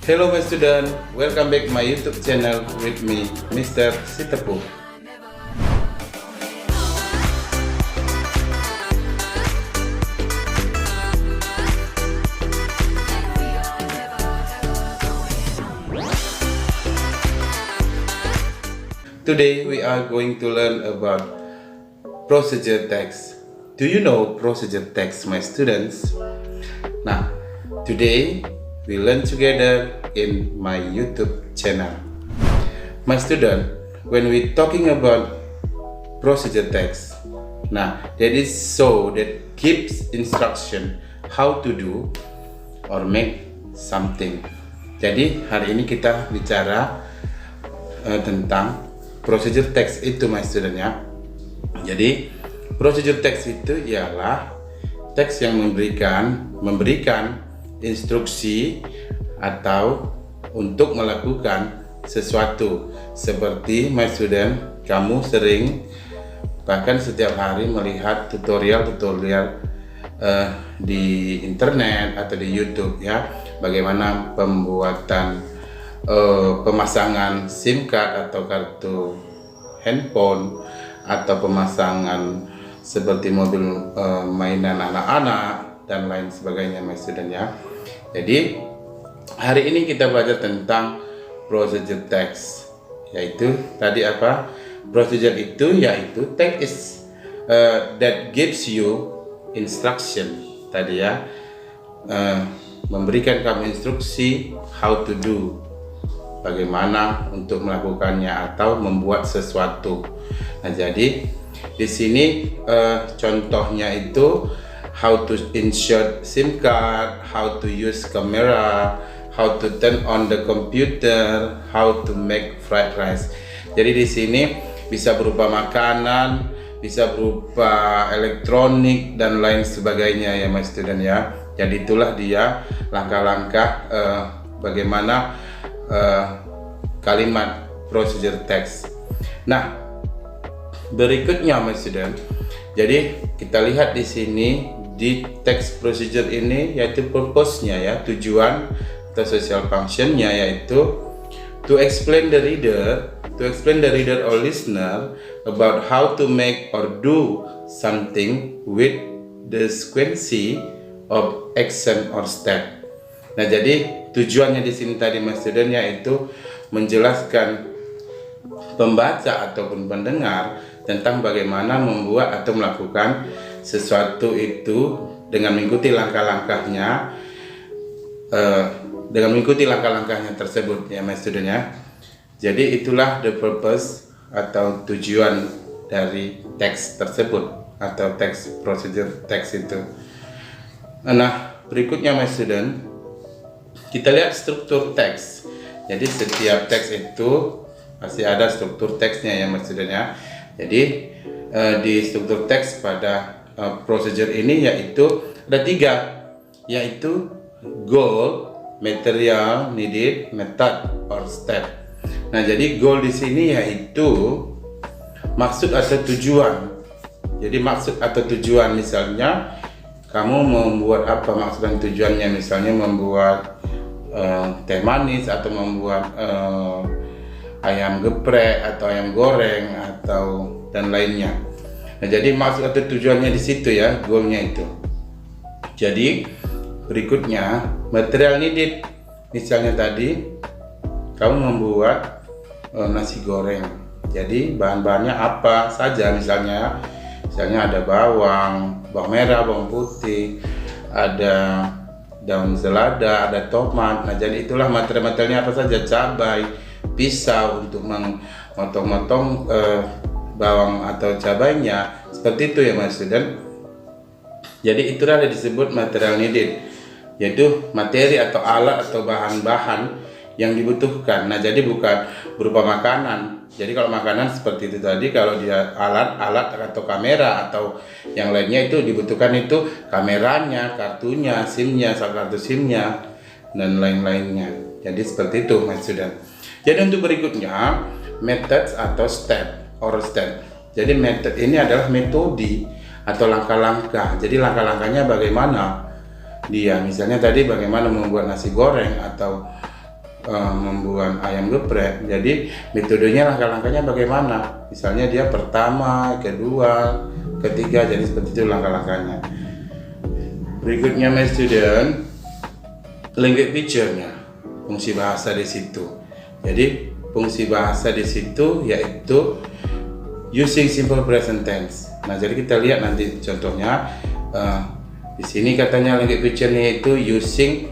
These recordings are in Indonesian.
Hello my student, welcome back my YouTube channel with me, Mr. Sitepu. Today we are going to learn about procedure text. Do you know procedure text, my students? Now, today we learn together in my YouTube channel. My student, when we talking about procedure text, now that is so that gives instruction how to do or make something. Jadi hari ini kita bicara tentang procedure text itu, my student ya. Jadi procedure text itu ialah teks yang memberikan instruksi atau untuk melakukan sesuatu. Seperti my student, kamu sering bahkan setiap hari melihat tutorial di internet atau di YouTube ya, bagaimana pembuatan pemasangan SIM card atau kartu handphone, atau pemasangan seperti mobil mainan anak-anak dan lain sebagainya, my student ya. Jadi hari ini kita belajar tentang procedure text, yaitu tadi apa? Procedure itu yaitu text is that gives you instruction tadi ya, memberikan kamu instruksi how to do, bagaimana untuk melakukannya atau membuat sesuatu. Nah, jadi di sini contohnya itu how to insert SIM card, how to use camera, how to turn on the computer, how to make fried rice. Jadi di sini bisa berupa makanan, bisa berupa elektronik dan lain sebagainya ya, my student ya. Jadi itulah dia langkah-langkah bagaimana kalimat procedure text. Nah, berikutnya my student, jadi kita lihat di sini di text procedure ini yaitu purpose-nya ya, tujuan atau social function-nya yaitu to explain the reader or listener about how to make or do something with the sequence of action or step. Nah, jadi tujuannya di sini tadi, my student, yaitu menjelaskan pembaca ataupun pendengar tentang bagaimana membuat atau melakukan sesuatu itu dengan mengikuti langkah-langkahnya, tersebut ya, my student ya. Jadi itulah the purpose atau tujuan dari teks tersebut atau teks procedure text itu. Nah, berikutnya my student, kita lihat struktur teks. Jadi setiap teks itu pasti ada struktur teksnya ya, my student ya. Jadi di struktur teks pada procedure ini yaitu ada 3, yaitu goal, material needed, method or step. Nah, jadi goal di sini yaitu maksud atau tujuan. Jadi maksud atau tujuan, misalnya kamu membuat apa maksud dan tujuannya, misalnya membuat teh manis atau membuat ayam geprek atau ayam goreng atau dan lainnya. Nah, jadi maksud atau tujuannya di situ ya, goalnya itu. Jadi berikutnya material needed, misalnya tadi kamu membuat nasi goreng. Jadi bahan-bahannya apa saja, misalnya ada bawang merah, bawang putih, ada daun selada, ada tomat. Nah, jadi itulah material-materialnya apa saja, cabai, pisau untuk memotong-motong bawang atau cabainya, seperti itu ya, my student. Jadi itulah yang disebut material needed, yaitu materi atau alat atau bahan-bahan yang dibutuhkan. Nah, jadi bukan berupa makanan. Jadi kalau makanan seperti itu tadi, kalau dia alat atau kamera atau yang lainnya itu dibutuhkan itu kameranya, kartunya, SIM-nya, kartu SIM-nya dan lain-lainnya. Jadi seperti itu, my student. Jadi untuk berikutnya methods atau step. Jadi method ini adalah metode atau langkah-langkah. Jadi langkah-langkahnya bagaimana dia, misalnya tadi bagaimana membuat nasi goreng atau membuat ayam geprek. Jadi metodenya langkah-langkahnya bagaimana? Misalnya dia pertama, kedua, ketiga, jadi seperti itu langkah-langkahnya. Berikutnya my student, language feature-nya, fungsi bahasa di situ. Jadi fungsi bahasa di situ yaitu using simple present tense. Nah, jadi kita lihat nanti contohnya di sini katanya language feature-nya itu using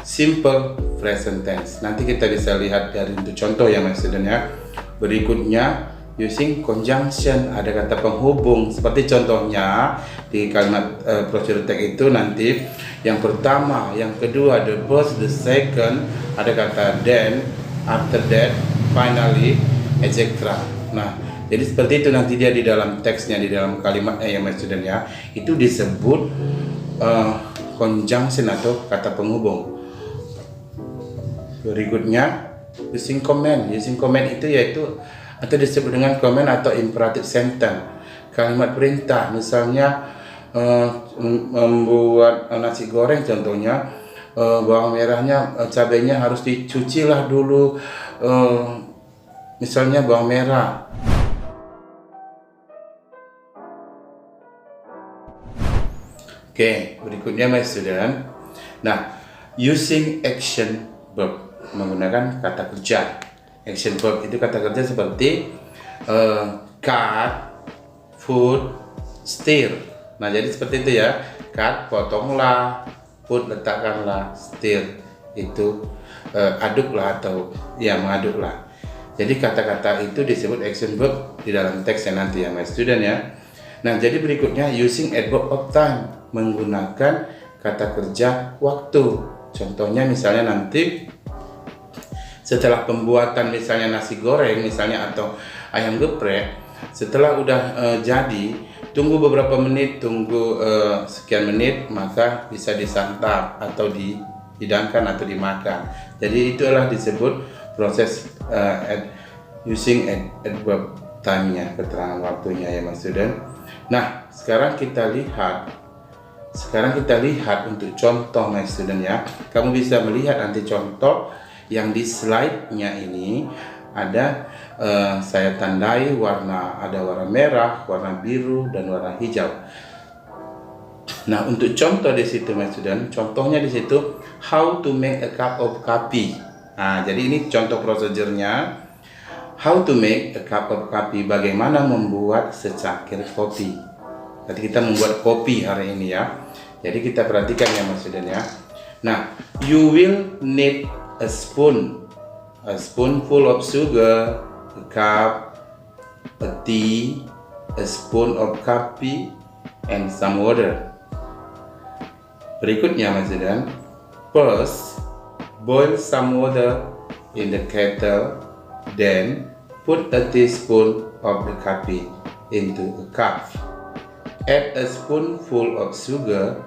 simple present tense. Nanti kita bisa lihat dari untuk contoh ya my student ya. Berikutnya using conjunction, ada kata penghubung seperti contohnya di kalimat procedure text itu nanti yang pertama, yang kedua, the first, the second, ada kata then, after that, finally, etc. Nah, jadi seperti itu nanti dia di dalam teksnya, di dalam kalimatnya ya my student ya, itu disebut conjunction atau kata penghubung. Berikutnya using command. Using command itu yaitu atau disebut dengan command atau imperative sentence, kalimat perintah. Misalnya membuat nasi goreng contohnya, bawang merahnya, cabenya harus dicuci lah dulu, misalnya bawang merah. Oke, berikutnya my student. Nah, using action verb, menggunakan kata kerja. Action verb itu kata kerja seperti cut, food, stir. Nah, jadi seperti itu ya. Cut, potonglah, food, letakkanlah, stir itu aduklah atau ya mengaduklah. Jadi kata-kata itu disebut action verb di dalam teksnya nanti ya my student ya. Nah, jadi berikutnya using adverb of time, menggunakan kata kerja waktu. Contohnya misalnya nanti setelah pembuatan misalnya nasi goreng misalnya atau ayam geprek, setelah udah jadi, tunggu beberapa menit, tunggu sekian menit, maka bisa disantap atau dihidangkan atau dimakan. Jadi itulah disebut proses using adverb time-nya, keterangan waktunya ya mas student. Nah, sekarang kita lihat untuk contoh my student ya. Kamu bisa melihat nanti contoh yang di slide-nya ini ada saya tandai warna, ada warna merah, warna biru dan warna hijau. Nah, untuk contoh di situ my student, contohnya di situ how to make a cup of coffee. Nah, jadi ini contoh prosedurnya. How to make a cup of coffee, bagaimana membuat secangkir kopi. Jadi kita membuat kopi hari ini ya. Jadi kita perhatikan ya mas student ya. Nah, you will need a spoonful of sugar, a cup, a tea, a spoon of coffee, and some water. Berikutnya mas student, first boil some water in the kettle, then put a teaspoon of the coffee into a cup. Add a spoonful of sugar,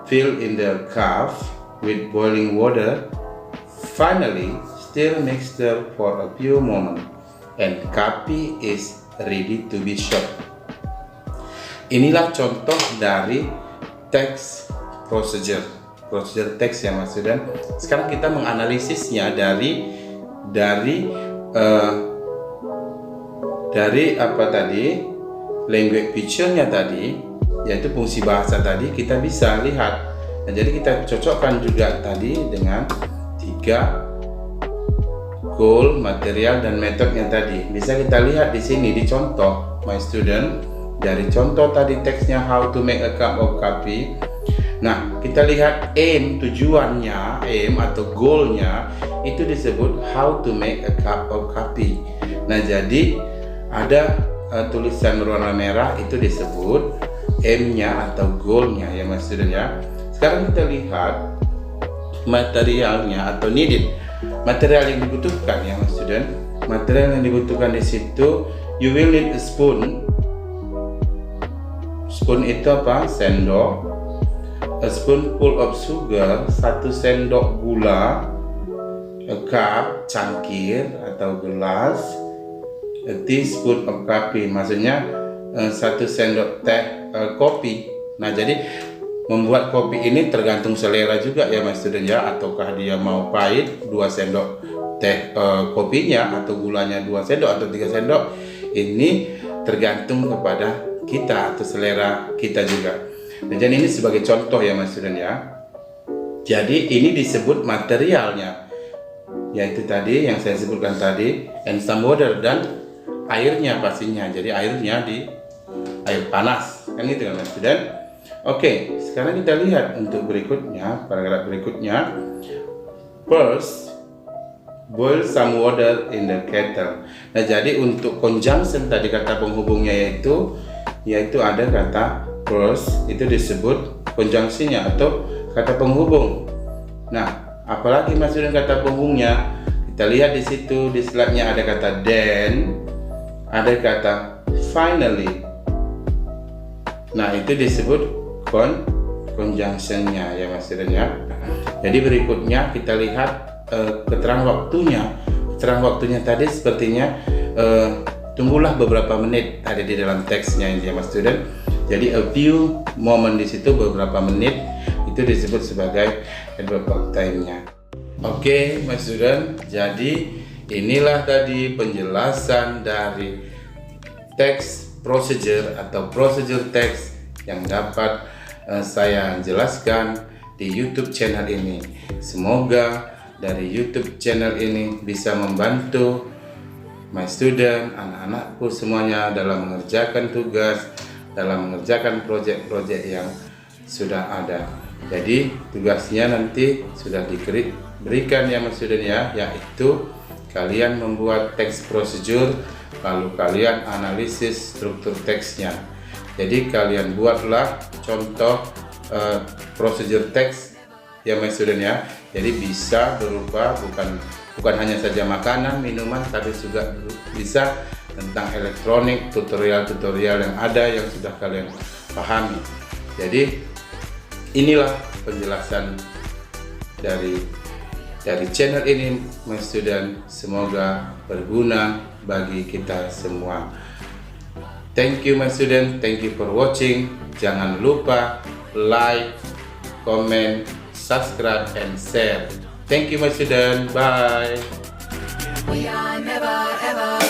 fill in the cup with boiling water. Finally, stir mixture for a few moments and coffee is ready to be served. Inilah contoh dari teks procedure teks ya mas student. Sekarang kita menganalisisnya dari apa tadi, language feature-nya tadi, yaitu fungsi bahasa tadi, kita bisa lihat. Nah, jadi kita cocokkan juga tadi dengan 3 goal, material, dan metodenya tadi. Bisa kita lihat di sini di contoh my student, dari contoh tadi teksnya how to make a cup of coffee. Nah, kita lihat aim, tujuannya, aim atau goalnya itu disebut how to make a cup of coffee. Nah, jadi ada tulisan berwarna merah itu disebut aim-nya atau goal-nya ya mas student ya. Sekarang kita lihat materialnya atau needed, material yang dibutuhkan ya mas student. Material yang dibutuhkan di situ, you will need a spoon. Spoon itu apa? Sendok. A spoonful of sugar, 1 sendok gula. A cup, cangkir atau gelas. A teaspoon of coffee, maksudnya 1 sendok teh kopi. Nah, jadi membuat kopi ini tergantung selera juga ya my student ya, ataukah dia mau pahit 2 sendok teh kopinya, atau gulanya 2 sendok atau 3 sendok, ini tergantung kepada kita atau selera kita juga. Nah, jadi ini sebagai contoh ya my student ya. Jadi ini disebut materialnya, yaitu tadi yang saya sebutkan tadi, and some water, dan airnya pastinya. Jadi airnya di air panas, kan itu kan my student. Oke, sekarang kita lihat untuk berikutnya, paragraf berikutnya. First, boil some water in the kettle. Nah, jadi untuk conjunction tadi, kata penghubungnya yaitu ada kata first, itu disebut conjunction-nya atau kata penghubung. Nah, apalagi maksudnya kata penghubungnya, kita lihat di situ di slide-nya ada kata then, ada kata finally. Nah, itu disebut conjunction-nya ya maksudnya. Jadi berikutnya kita lihat keterangan waktunya. Keterangan waktunya tadi sepertinya tunggulah beberapa menit ada di dalam teksnya ini ya mas student. Jadi a few moment di situ, beberapa menit, itu disebut sebagai adverb time-nya. Oke, my student, jadi inilah tadi penjelasan dari text procedure atau procedure text yang dapat saya jelaskan di YouTube channel ini. Semoga dari YouTube channel ini bisa membantu my student, anak-anakku semuanya dalam mengerjakan tugas, dalam mengerjakan proyek-proyek yang sudah ada. Jadi tugasnya nanti sudah diberikan ya my student ya, yaitu kalian membuat text procedure, lalu kalian analisis struktur teksnya. Jadi kalian buatlah contoh procedure text ya my student ya. Jadi bisa berupa bukan hanya saja makanan, minuman, tapi juga bisa tentang elektronik, tutorial-tutorial yang ada yang sudah kalian pahami. Jadi inilah penjelasan dari channel ini my student, semoga berguna bagi kita semua. Thank you my student, thank you for watching. Jangan lupa like, comment, subscribe, and share. Thank you my student, bye. We are never ever